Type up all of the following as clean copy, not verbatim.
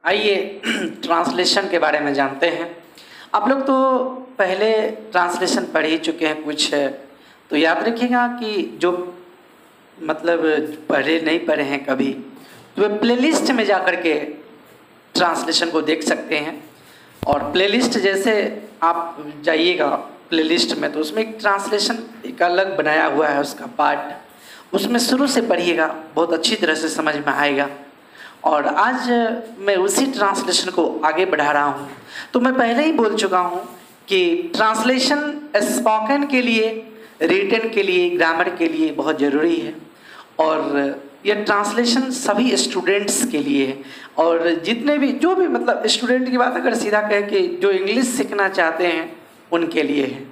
आइए ट्रांसलेशन के बारे में जानते हैं। आप लोग तो पहले ट्रांसलेशन पढ़ ही चुके हैं कुछ, तो याद रखिएगा कि जो मतलब पढ़े नहीं पढ़े हैं कभी, तो वे प्लेलिस्ट में जा कर के ट्रांसलेशन को देख सकते हैं। और प्लेलिस्ट जैसे आप जाइएगा प्लेलिस्ट में, तो उसमें एक ट्रांसलेशन एक अलग बनाया हुआ है उसका पार्ट, उसमें शुरू से पढ़िएगा, बहुत अच्छी तरह से समझ में आएगा। और आज मैं उसी ट्रांसलेशन को आगे बढ़ा रहा हूँ। तो मैं पहले ही बोल चुका हूँ कि ट्रांसलेशन स्पोकन के लिए, रिटन के लिए, ग्रामर के लिए बहुत ज़रूरी है। और यह ट्रांसलेशन सभी स्टूडेंट्स के लिए है, और जितने भी जो भी मतलब स्टूडेंट की बात अगर सीधा कहे कि जो इंग्लिश सीखना चाहते हैं उनके लिए है।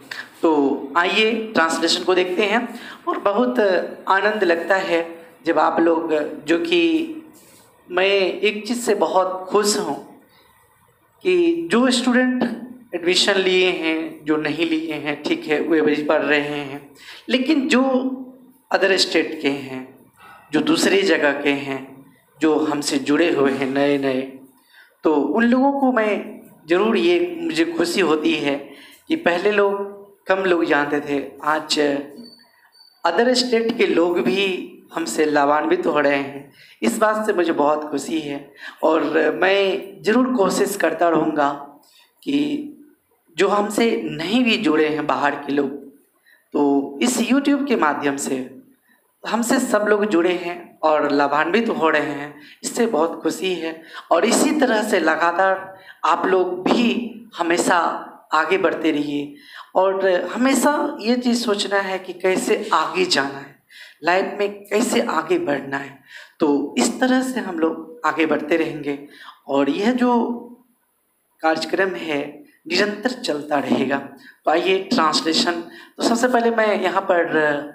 तो आइए ट्रांसलेशन को देखते हैं। और बहुत आनंद लगता है जब आप लोग, जो कि मैं एक चीज़ से बहुत खुश हूँ कि जो स्टूडेंट एडमिशन लिए हैं, जो नहीं लिए हैं ठीक है, वे भी पढ़ रहे हैं, लेकिन जो अदर स्टेट के हैं, जो दूसरी जगह के हैं, जो हमसे जुड़े हुए हैं नए नए, तो उन लोगों को मैं ज़रूर, ये मुझे खुशी होती है कि पहले लोग कम लोग जानते थे, आज अदर स्टेट के लोग भी हमसे लाभान्वित हो रहे हैं। इस बात से मुझे बहुत खुशी है। और मैं ज़रूर कोशिश करता रहूँगा कि जो हमसे नहीं भी जुड़े हैं बाहर के लोग, तो इस YouTube के माध्यम से हमसे सब लोग जुड़े हैं और लाभान्वित हो रहे हैं, इससे बहुत खुशी है। और इसी तरह से लगातार आप लोग भी हमेशा आगे बढ़ते रहिए, और हमेशा ये चीज़ सोचना है कि कैसे आगे जाना है, लाइफ में कैसे आगे बढ़ना है। तो इस तरह से हम लोग आगे बढ़ते रहेंगे, और यह जो कार्यक्रम है निरंतर चलता रहेगा। तो आइए ट्रांसलेशन। तो सबसे पहले मैं यहाँ पर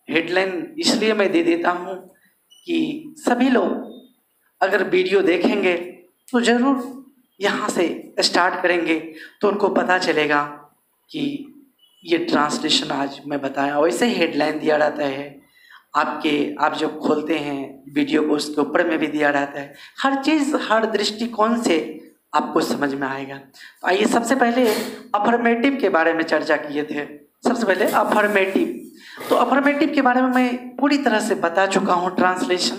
हेडलाइन इसलिए मैं दे देता हूँ कि सभी लोग अगर वीडियो देखेंगे तो ज़रूर यहाँ से स्टार्ट करेंगे, तो उनको पता चलेगा कि ये ट्रांसलेशन आज मैं बताया। वैसे ही हेडलाइन दिया रहता है आप जब खोलते हैं वीडियो को, उसके ऊपर में भी दिया रहता है। हर चीज़ हर दृष्टिकोण से आपको समझ में आएगा। तो आइए सबसे पहले अफर्मेटिव के बारे में चर्चा किए थे। सबसे पहले अफर्मेटिव, तो अफर्मेटिव के बारे में मैं पूरी तरह से बता चुका हूँ ट्रांसलेशन।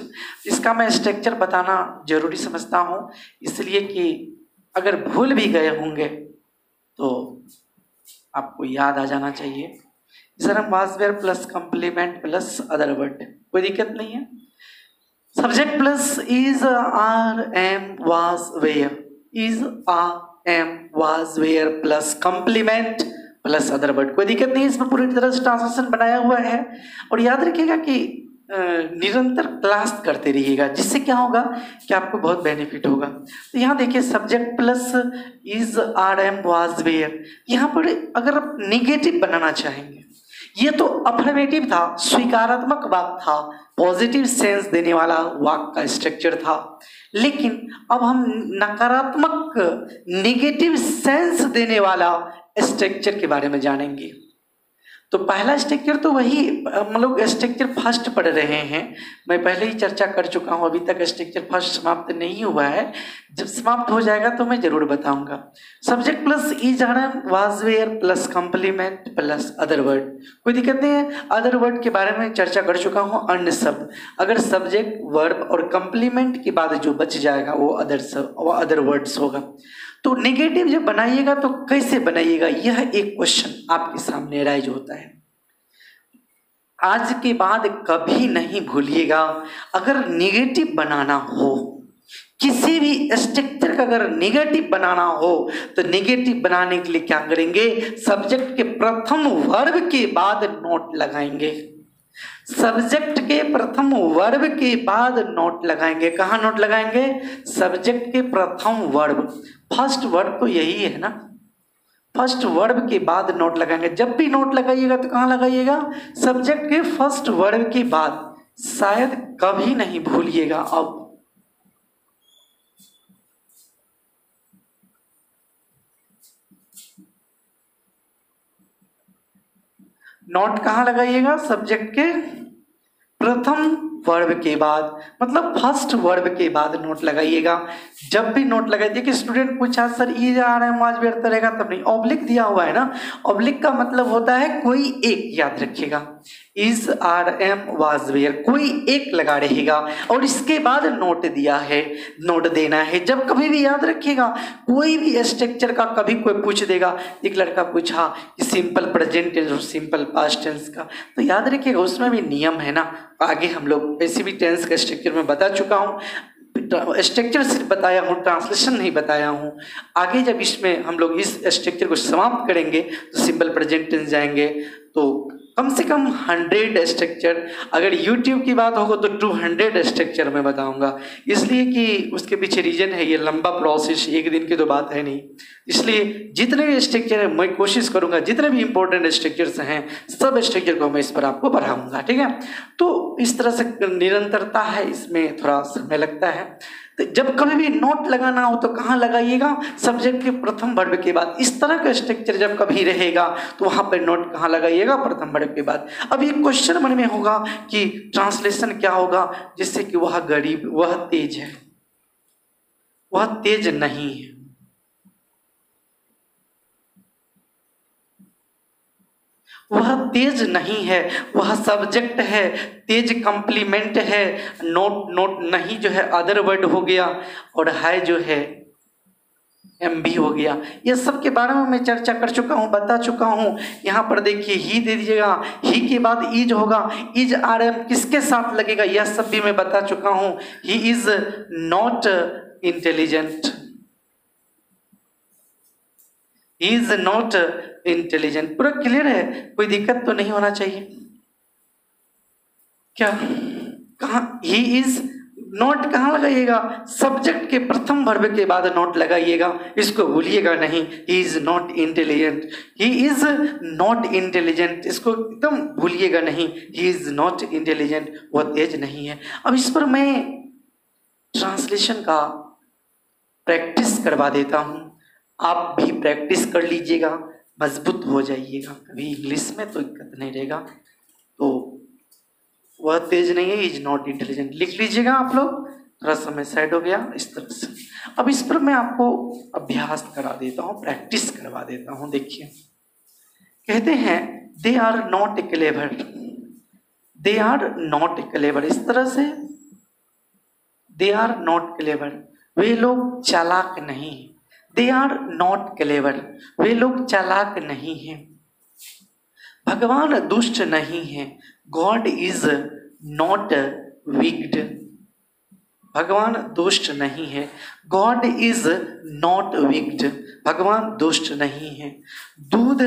इसका मैं स्ट्रक्चर बताना जरूरी समझता हूँ, इसलिए कि अगर भूल भी गए होंगे तो आपको याद आ जाना चाहिए। सर हम was were plus complement plus other word, कोई दिक्कत नहीं है। Subject plus is are am was were, is are am was were plus complement plus other word, कोई दिक्कत नहीं है। इसमें पूरी तरह से ट्रांसलेशन बनाया हुआ है। और याद रखिएगा कि निरंतर क्लास करते रहिएगा, जिससे क्या होगा कि आपको बहुत बेनिफिट होगा। तो यहाँ देखिए subject plus is are am was were, यहाँ पर अगर आप निगेटिव बनाना चाहेंगे, ये तो अफर्मेटिव था, स्वीकारात्मक वाक्य था, पॉजिटिव सेंस देने वाला वाक्य का स्ट्रक्चर था। लेकिन अब हम नकारात्मक, नेगेटिव सेंस देने वाला स्ट्रक्चर के बारे में जानेंगे। तो पहला स्ट्रक्चर तो वही, हम लोग स्ट्रक्चर फर्स्ट पढ़ रहे हैं, मैं पहले ही चर्चा कर चुका हूँ। अभी तक स्ट्रक्चर फर्स्ट समाप्त नहीं हुआ है, जब समाप्त हो जाएगा तो मैं जरूर बताऊंगा। Subject plus is are am was were plus complement plus other word, कोई दिक्कत नहीं है। अदर वर्ड के बारे में चर्चा कर चुका हूँ। अन्य शब्द, अगर सब्जेक्ट वर्ब और कम्प्लीमेंट के बाद जो बच जाएगा वो अदर वर्ड्स होगा। तो नेगेटिव जब बनाइएगा तो कैसे बनाइएगा, यह एक क्वेश्चन आपके सामने राइज होता है। आज के बाद कभी नहीं भूलिएगा, अगर नेगेटिव बनाना हो, किसी भी स्ट्रक्चर का अगर नेगेटिव बनाना हो, तो नेगेटिव बनाने के लिए क्या करेंगे, सब्जेक्ट के प्रथम वर्ब के बाद नोट लगाएंगे। सब्जेक्ट के प्रथम वर्ब के बाद नोट लगाएंगे। कहाँ नोट लगाएंगे, सब्जेक्ट के प्रथम वर्ब, फर्स्ट वर्ब तो यही है ना, फर्स्ट वर्ब के बाद नोट लगाएंगे। जब भी नोट लगाइएगा तो कहाँ लगाइएगा, सब्जेक्ट के फर्स्ट वर्ब के बाद, शायद कभी नहीं भूलिएगा। अब नोट कहाँ लगाइएगा, सब्जेक्ट के प्रथम वर्ब के बाद, मतलब फर्स्ट वर्ब के बाद नोट लगाइएगा। जब भी नोट लगाइए, देखिए स्टूडेंट पूछा sir is are am was were रहेगा तब नहीं, ऑब्लिक दिया हुआ है ना, ऑब्लिक का मतलब होता है कोई एक, याद रखिएगा, is are am was were, कोई एक लगा रहेगा और इसके बाद नोट दिया है, नोट देना है। जब कभी भी याद रखिएगा, कोई भी स्ट्रक्चर का कभी कोई पूछ देगा, एक लड़का पूछा कि सिंपल प्रेजेंट टेंस और सिंपल पास्ट टेंस का, तो याद रखिएगा उसमें भी नियम है ना। आगे हम लोग वैसे भी टेंस का स्ट्रक्चर में बता चुका हूँ, स्ट्रक्चर सिर्फ बताया हूँ, ट्रांसलेशन नहीं बताया हूँ। आगे जब इसमें हम लोग इस स्ट्रक्चर को समाप्त करेंगे तो सिंपल प्रेजेंट टेंस जाएंगे, तो कम से कम 100 स्ट्रक्चर, अगर YouTube की बात होगा तो 200 स्ट्रक्चर मैं बताऊंगा, इसलिए कि उसके पीछे रीजन है, ये लंबा प्रोसेस, एक दिन की तो बात है नहीं। इसलिए जितने भी स्ट्रक्चर है मैं कोशिश करूंगा, जितने भी इंपॉर्टेंट स्ट्रक्चर्स हैं सब स्ट्रक्चर को मैं इस पर आपको पढ़ाऊंगा, ठीक है। तो इस तरह से निरंतरता है, इसमें थोड़ा समय लगता है। तो जब कभी भी नोट लगाना हो तो कहाँ लगाइएगा, सब्जेक्ट के प्रथम वर्ब के बाद। इस तरह का स्ट्रक्चर जब कभी रहेगा तो वहां पर नोट कहाँ लगाइएगा, प्रथम वर्ब के बाद। अब एक क्वेश्चन मन में होगा कि ट्रांसलेशन क्या होगा, जिससे कि वह गरीब, वह तेज है, वह तेज नहीं है। वह तेज नहीं है, वह सब्जेक्ट है, तेज कंप्लीमेंट है, नोट नोट नहीं जो है अदर वर्ड हो गया, और है जो है एमबी हो गया। ये सब के बारे में मैं चर्चा कर चुका हूँ, बता चुका हूँ। यहाँ पर देखिए ही दे दीजिएगा, ही के बाद इज होगा, इज आर एम किसके साथ लगेगा यह सब भी मैं बता चुका हूँ। ही is not intelligent, he is not intelligent. पूरा क्लियर है, कोई दिक्कत तो नहीं होना चाहिए क्या। कहाँ ही इज, नोट कहाँ लगाइएगा, सब्जेक्ट के प्रथम वर्ब के बाद नोट लगाइएगा, इसको भूलिएगा नहीं। ही is not intelligent, he is not intelligent, इसको एकदम भूलिएगा नहीं। ही इज नॉट इंटेलिजेंट, वह तेज नहीं है। अब इस पर मैं ट्रांसलेशन का प्रैक्टिस करवा देता हूँ, आप भी प्रैक्टिस कर लीजिएगा, मजबूत हो जाइएगा। कभी इंग्लिश में तो दिक्कत नहीं रहेगा। तो वह तेज नहीं है, इज नॉट इंटेलिजेंट लिख लीजिएगा आप लोग। थोड़ा समय साइड हो गया इस तरह से। अब इस पर मैं आपको अभ्यास करा देता हूँ, प्रैक्टिस करवा देता हूँ। देखिए कहते हैं they are not clever, they are not clever, इस तरह से दे आर नॉट क्लेवर, वे लोग चालाक नहीं। दे आर नॉट क्लेवर, वे लोग चालाक नहीं हैं। भगवान दुष्ट नहीं है, गॉड इज नॉट विक्ड, भगवान दुष्ट नहीं है, गॉड इज नॉट विक्ड, भगवान दुष्ट नहीं है। दूध,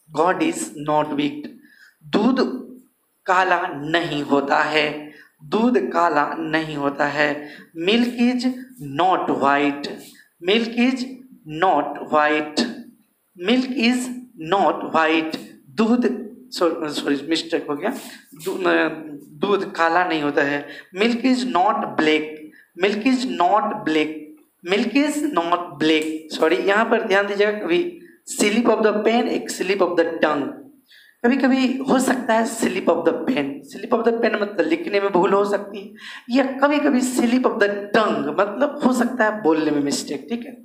गॉड इज नॉट विक्ड, दूध काला नहीं होता है, दूध काला नहीं होता है। Milk is not white, milk is not white, milk is not white, दूध, सॉरी मिस्टेक हो गया, दूध काला नहीं होता है। Milk is not black, milk is not black, milk is not black, sorry यहाँ पर ध्यान दीजिएगा, कभी स्लिप ऑफ द पेन, एक स्लिप ऑफ द टंग, कभी कभी हो सकता है slip of the pen, slip of the pen मतलब लिखने में भूल हो सकती है, या कभी कभी स्लिप ऑफ द टंग मतलब हो सकता है बोलने में मिस्टेक, ठीक है।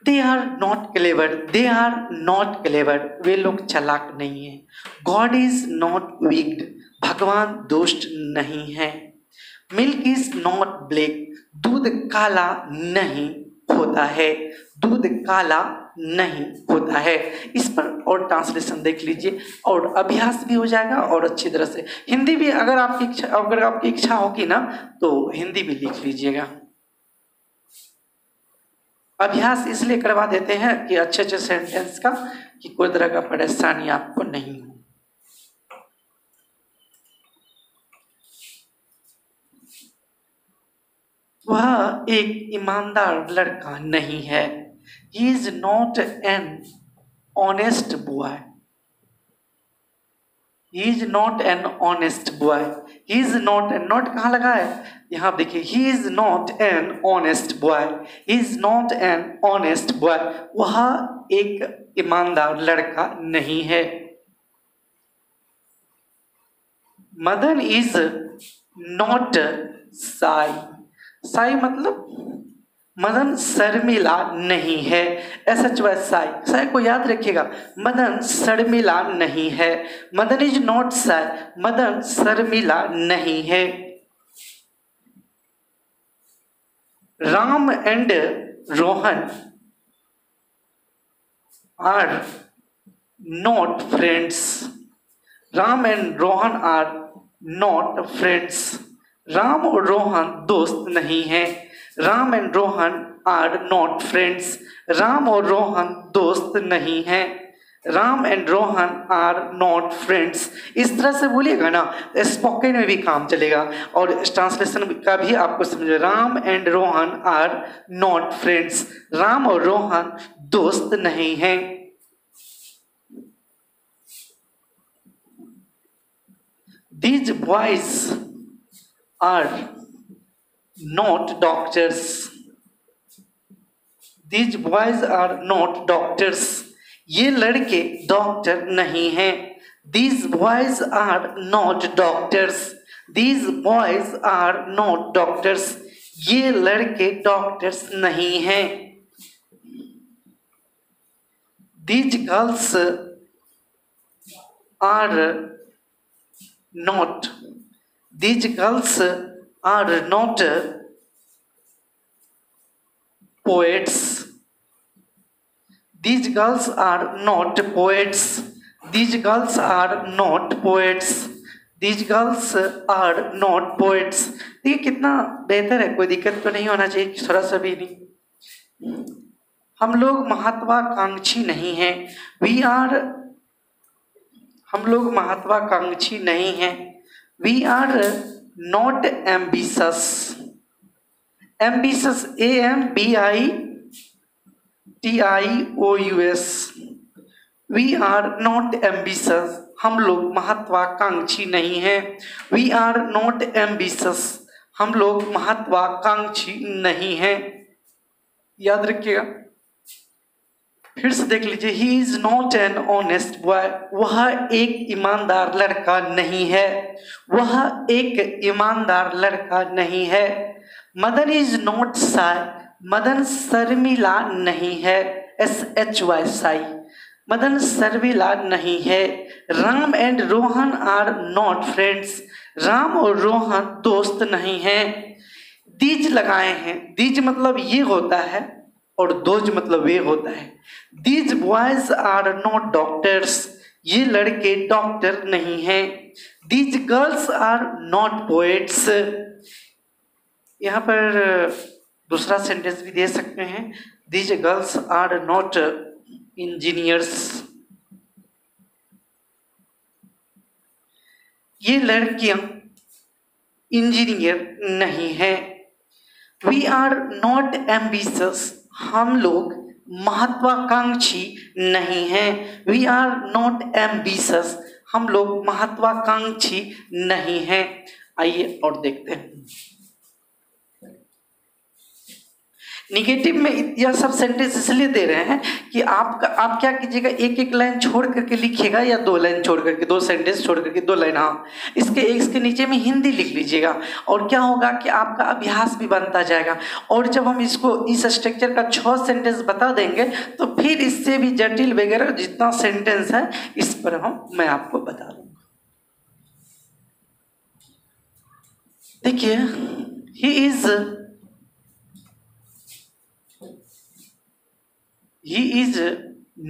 They are not clever, they are not clever, वे लोग चालाक नहीं है। गॉड इज नॉट विक्ड, भगवान दुष्ट नहीं है। मिल्क इज नॉट ब्लैक, दूध काला नहीं होता है, दूध काला नहीं होता है। इस पर और ट्रांसलेशन देख लीजिए और अभ्यास भी हो जाएगा और अच्छी तरह से हिंदी भी अगर आपकी इच्छा होगी ना तो हिंदी भी लिख लीजिएगा। अभ्यास इसलिए करवा देते हैं कि अच्छे अच्छे सेंटेंस का, कि कोई तरह का परेशानी आपको नहीं हो। वह एक ईमानदार लड़का नहीं है। He is not an honest boy. He is not an honest boy. He is not, not कहाँ लगा है? यहाँ देखिए, he is not an honest boy. He is not an honest boy. वह एक ईमानदार लड़का नहीं है। Madan is not shy. Shy मतलब मदन शर्मिला नहीं है। SHY साई, साई को याद रखिएगा, मदन शर्मिला नहीं है। Madan is not shy, Madan शर्मिला नहीं है। Ram and Rohan are not friends. Ram and Rohan are not friends. Ram और रोहन दोस्त नहीं हैं। Ram and Rohan are not friends. Ram और रोहन दोस्त नहीं हैं। Ram and Rohan are not friends. इस तरह से बोलिएगा ना, स्पोकन में भी काम चलेगा और ट्रांसलेशन का भी आपको समझ। Ram and Rohan are not friends. Ram और रोहन दोस्त नहीं हैं। These boys are not doctors. These boys are not doctors. ये लड़के डॉक्टर नहीं हैं। These boys are not doctors. These boys are not doctors. ये लड़के डॉक्टर्स नहीं हैं। These girls are not. These girls are not poets. These girls are not poets. These girls are not poets. These girls are not poets. देखिए कितना बेहतर है, कोई दिक्कत तो नहीं होना चाहिए, थोड़ा सा भी नहीं। हम लोग महत्वाकांक्षी नहीं हैं। हम लोग महत्वाकांक्षी नहीं हैं। We are not ambitious. Ambitious AMBITIOUS। We are not ambitious. हम लोग महत्वाकांक्षी नहीं हैं। We are not ambitious. हम लोग महत्वाकांक्षी नहीं हैं। याद रखिएगा। फिर से देख लीजिए। ही is not an honest boy. वह एक ईमानदार लड़का नहीं है। वह एक ईमानदार लड़का नहीं है। Madan is not shy. Madan शर्मिला नहीं है। SHY shy. मदन शर्मिला नहीं है। Ram and Rohan are not friends. Ram और रोहन दोस्त नहीं हैं। दीज लगाए हैं। दीज मतलब ये होता है और दोज मतलब वे होता है। These boys are not doctors. ये लड़के डॉक्टर नहीं हैं। These girls are not poets. यहाँ पर दूसरा सेंटेंस भी दे सकते हैं। These girls are not engineers. ये लड़कियां इंजीनियर नहीं हैं। We are not ambitious. हम लोग महत्वाकांक्षी नहीं हैं। We are not ambitious. हम लोग महत्वाकांक्षी नहीं हैं। आइए और देखते हैं। निगेटिव में यह सब सेंटेंस इसलिए दे रहे हैं कि आप क्या कीजिएगा, एक एक लाइन छोड़ करके लिखिएगा या 2 लाइन छोड़ करके, 2 सेंटेंस छोड़ करके 2 लाइन। हाँ, इसके नीचे में हिंदी लिख लीजिएगा और क्या होगा कि आपका अभ्यास भी बनता जाएगा। और जब हम इसको इस स्ट्रक्चर का 6 सेंटेंस बता देंगे तो फिर इससे भी जटिल वगैरह जितना सेंटेंस है इस पर मैं आपको बता दूंगा। देखिए, ही इज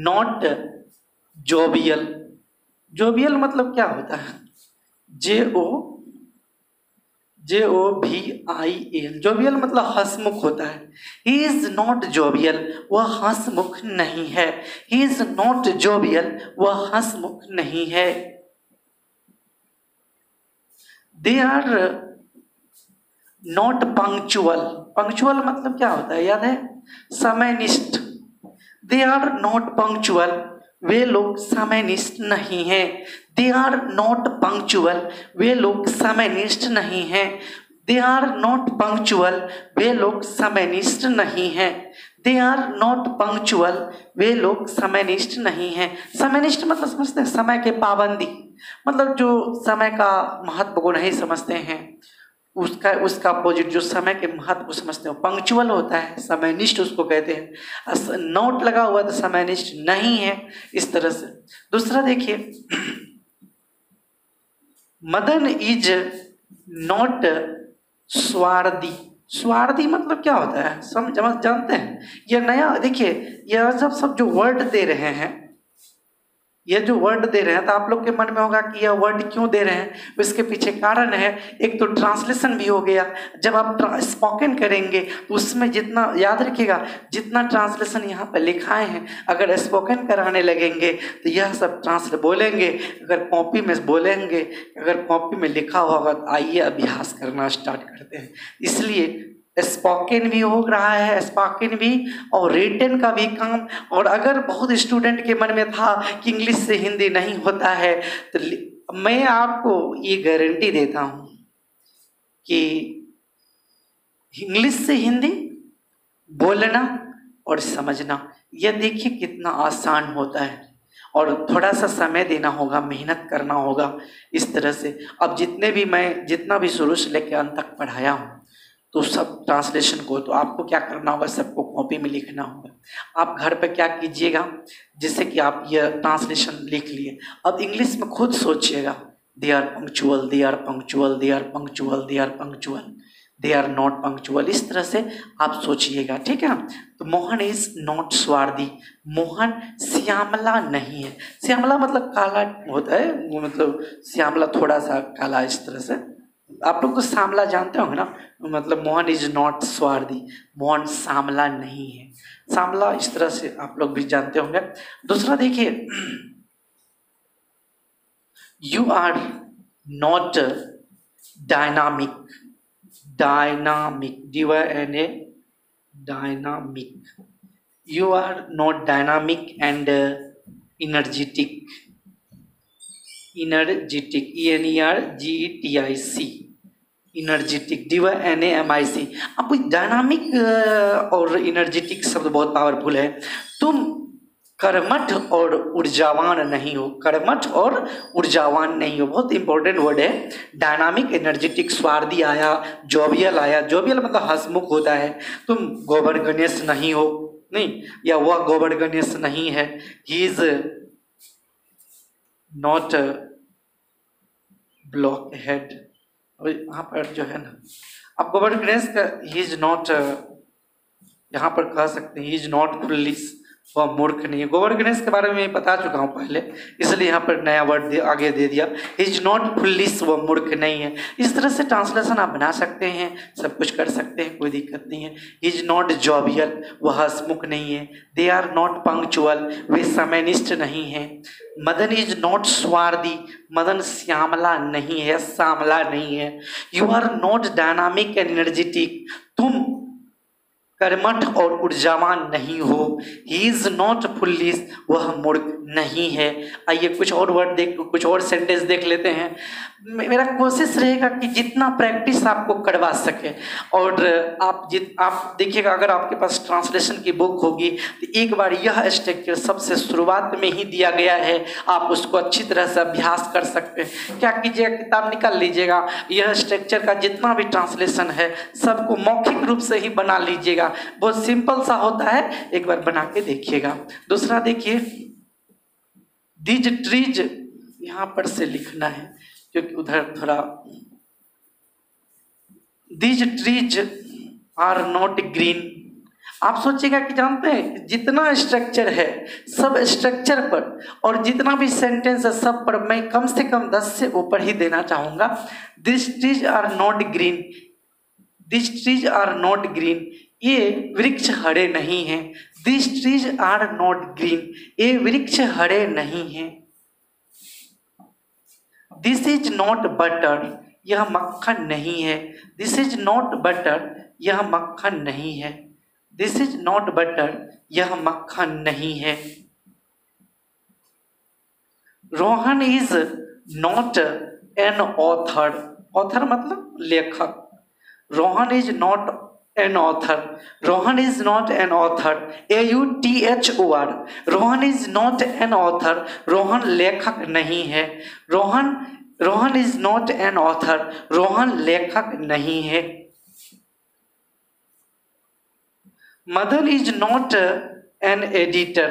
नॉट जोवियल। जोवियल मतलब क्या होता है? JOVIL। जोवियल मतलब हंसमुख होता है। He is not jovial. वह हंसमुख नहीं है। He is not jovial. वह हंसमुख नहीं है। They are not punctual. Punctual मतलब क्या होता है? याद है? समयनिष्ठ। They are not punctual. वे लोग समयनिष्ठ नहीं हैं। They are not punctual. वे लोग समयनिष्ठ नहीं हैं। They are not punctual. वे लोग समयनिष्ठ नहीं हैं। They are not punctual. वे लोग समयनिष्ठ नहीं हैं। समयनिष्ठ मतलब समझते हैं? समय के पाबंदी। मतलब जो समय का महत्व को नहीं समझते हैं, उसका अपोजिट जो समय के महत्व को समझते हैं पंक्चुअल होता है, समयनिष्ठ उसको कहते हैं। नोट लगा हुआ तो समयनिष्ठ नहीं है, इस तरह से। दूसरा देखिए, मदन इज नॉट स्वार्थी। स्वार्थी मतलब क्या होता है, समझ जानते हैं? ये नया देखिए, यह जब सब जो वर्ड दे रहे हैं, ये जो वर्ड दे रहे हैं, तो आप लोग के मन में होगा कि यह वर्ड क्यों दे रहे हैं, इसके पीछे कारण है। एक तो ट्रांसलेशन भी हो गया। जब आप स्पोकन करेंगे तो उसमें जितना, याद रखिएगा, जितना ट्रांसलेशन यहाँ पर लिखाए हैं, अगर स्पोकन कराने लगेंगे तो यह सब ट्रांसलेट बोलेंगे। अगर कॉपी में बोलेंगे, अगर कॉपी में लिखा होगा तो आइए अभ्यास करना स्टार्ट करते हैं। इसलिए स्पोकन भी हो रहा है, स्पोकन भी और रिटन का भी काम। और अगर बहुत स्टूडेंट के मन में था कि इंग्लिश से हिंदी नहीं होता है, तो मैं आपको ये गारंटी देता हूँ कि इंग्लिश से हिंदी बोलना और समझना, यह देखिए कितना आसान होता है। और थोड़ा सा समय देना होगा, मेहनत करना होगा, इस तरह से। अब जितना भी शुरू से लेकर अंत तक पढ़ाया हूँ, तो सब ट्रांसलेशन को तो आपको क्या करना होगा, सबको कॉपी में लिखना होगा। आप घर पे क्या कीजिएगा, जैसे कि आप ये ट्रांसलेशन लिख लिए, अब इंग्लिश में खुद सोचिएगा, they are punctual, they are punctual, they are punctual, they are punctual, they are not punctual, इस तरह से आप सोचिएगा, ठीक है ना। तो मोहन इज नॉट स्वार्थी, मोहन श्यामला नहीं है। श्यामला मतलब काला होता है, वो मतलब श्यामला थोड़ा सा काला, इस तरह से। आप लोग तो श्यामला जानते होंगे ना, मतलब मोहन इज नॉट स्वार्थी, मोहन श्यामला नहीं है। श्यामला इस तरह से आप लोग भी जानते होंगे। दूसरा देखिए, you are not dynamic, dynamic, DYNA, dynamic, you are not dynamic and energetic, energetic, ENERGETIC, energetic, DYNAMIC। अब डायनामिक और इनर्जेटिक शब्द बहुत पावरफुल है। तुम कर्मठ और ऊर्जावान नहीं हो, कर्मठ और ऊर्जावान नहीं हो, बहुत इंपॉर्टेंट वर्ड है। डायनामिक, एनर्जेटिक, स्वार्थी आया, जोवियल आया, जोवियल मतलब हंसमुख होता है। तुम गोबर गणेश नहीं हो, नहीं, या वह गोबर गणेश नहीं है, he is not block head. यहाँ पर जो है ना, अब गोबर गणेश का ही इज नॉट, यहाँ पर कह सकते हैं ही इज नॉट फुल्लिश, वह मूर्ख नहीं है। गोबर गणेश के बारे में बता चुका हूँ पहले, इसलिए यहाँ पर नया वर्ड आगे दे दिया, ही इज नॉट फुल्लिश, वह मूर्ख नहीं है। इस तरह से ट्रांसलेशन आप बना सकते हैं, सब कुछ कर सकते हैं, कोई दिक्कत नहीं है। ही इज नॉट जॉबियल, वह हंसमुख नहीं है। दे आर नॉट पंक्चुअल, वे समयनिष्ठ नहीं है। मदन इज नॉट स्वार्थी, मदन श्यामला नहीं है, श्यामला नहीं है। You are not dynamic and energetic, तुम कर्मठ और ऊर्जावान नहीं हो। ही इज नॉट फुल्लिश, वह मूर्ख नहीं है। आइए कुछ और वर्ड कुछ और सेंटेंस देख लेते हैं। मेरा कोशिश रहेगा कि जितना प्रैक्टिस आपको करवा सके। और आप देखिएगा, अगर आपके पास ट्रांसलेशन की बुक होगी तो एक बार यह स्ट्रक्चर सबसे शुरुआत में ही दिया गया है, आप उसको अच्छी तरह से अभ्यास कर सकते हैं। क्या कीजिएगा, किताब निकाल लीजिएगा, यह स्ट्रक्चर का जितना भी ट्रांसलेशन है सबको मौखिक रूप से ही बना लीजिएगा। बहुत सिंपल सा होता है, एक बार बना के देखिएगा। दूसरा देखिए, दीज ट्रीज यहां पर से लिखना है क्योंकि उधर थोड़ा, these trees are not green. आप सोचिएगा कि जानते हैं जितना स्ट्रक्चर है सब स्ट्रक्चर पर और जितना भी सेंटेंस है सब पर मैं कम से कम 10 से ऊपर ही देना चाहूंगा। This trees are not green, this trees are not green, ये वृक्ष हरे नहीं हैं। This trees are not green, ये वृक्ष हरे नहीं हैं। दिस इज नॉट बटर, यह मक्खन नहीं है। दिस इज नॉट बटर, यह मक्खन नहीं है। दिस इज नॉट बटर, यह मक्खन नहीं है। Rohan is not an author, author मतलब लेखक। Rohan is not an author. Rohan is not an author. AUTHOR. Rohan is not an author. Rohan लेखक नहीं है. Rohan is not an author. Rohan लेखक नहीं है. Madan is not an editor.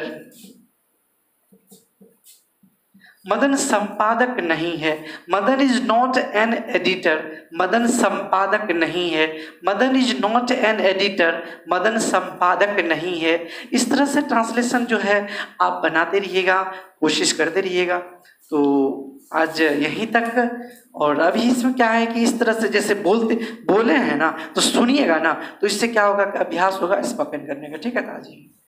Madan संपादक नहीं है. Madan is not an editor. Madan संपादक नहीं है. Madan is not an editor. Madan संपादक नहीं है. इस तरह से ट्रांसलेशन जो है आप बनाते रहिएगा, कोशिश करते रहिएगा. तो आज यहीं तक. और अभी इसमें क्या है कि इस तरह से जैसे बोले हैं ना, तो सुनिएगा ना, तो इससे क्या होगा कि अभ्यास होगा स्पोकन करने का. ठीक है ताजी.